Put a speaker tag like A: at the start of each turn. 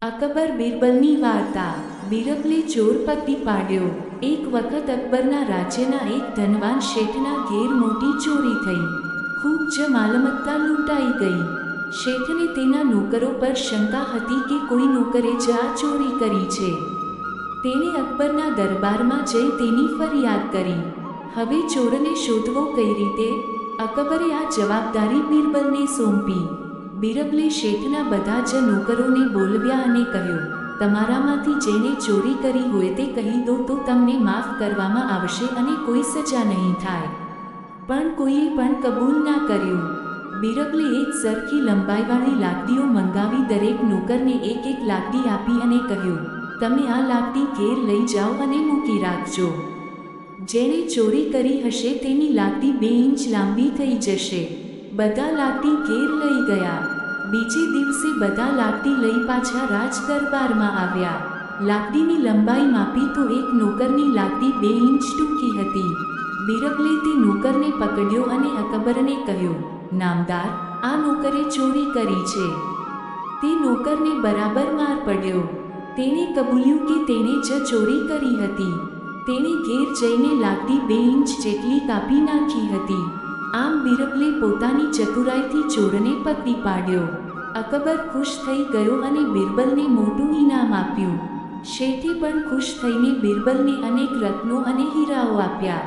A: અકબર બિરબલની વાર્તા। બિરબલે ચોર પકડી પાડ્યો। એક વખત અકબરના રાજ્યના એક ધનવાન શેઠના ઘેર મોટી ચોરી થઈ। ખૂબ જ માલમત્તા લૂંટાઈ ગઈ। શેઠને તેના નોકરો પર શંકા હતી કે કોઈ નોકરે જ આ ચોરી કરી છે। તેણે અકબરના દરબારમાં જઈ તેની ફરિયાદ કરી। હવે ચોરને શોધવો કઈ રીતે? અકબરે આ જવાબદારી બિરબલને સોંપી। બિરબલે શેઠના બધા જ નોકરોને બોલાવ્યા અને કહ્યું, તમારામાંથી જેણે ચોરી કરી હોય તે કહી દો તો તમને માફ કરવામાં આવશે અને કોઈ સજા નહીં થાય। પણ કોઈએ પણ કબૂલ ના કર્યું। બિરબલે એક સરખી લંબાઈવાળી લાકડીઓ મંગાવી દરેક નોકરને એક એક લાકડી આપી અને કહ્યું, તમે આ લાકડી ઘેર લઈ જાઓ અને મૂકી રાખજો। જેણે ચોરી કરી હશે તેની લાકડી 2 ઇંચ લાંબી થઈ જશે। બધા લાકડી ઘેર લઈ ગયા। બીજે દિવસે બધા લાકડી લઈ પાછા રાજ દરબારમાં આવ્યા। લાકડીની લંબાઈ માપી તો એક નોકરની લાકડી 2 ઇંચ ટૂંકી હતી। બિરબલે તે નોકરને પકડ્યો અને અકબરને કહ્યું, નામદાર, આ નોકરે ચોરી કરી છે। તે નોકરને બરાબર માર પડ્યો। તેણે કબૂલ્યું કે તેણે જ ચોરી કરી હતી। તેણે ઘેર જઈને લાકડી 2 ઇંચ જેટલી કાપી નાખી હતી। આમ બિરબલે પોતાની ચતુરાઈથી ચોરને પકડી પાડ્યો। અકબર ખુશ થઈ ગયો અને બિરબલને મોટું ઇનામ આપ્યું। શેઠે પણ ખુશ થઈને બિરબલને અનેક રત્નો અને હીરાઓ આપ્યા।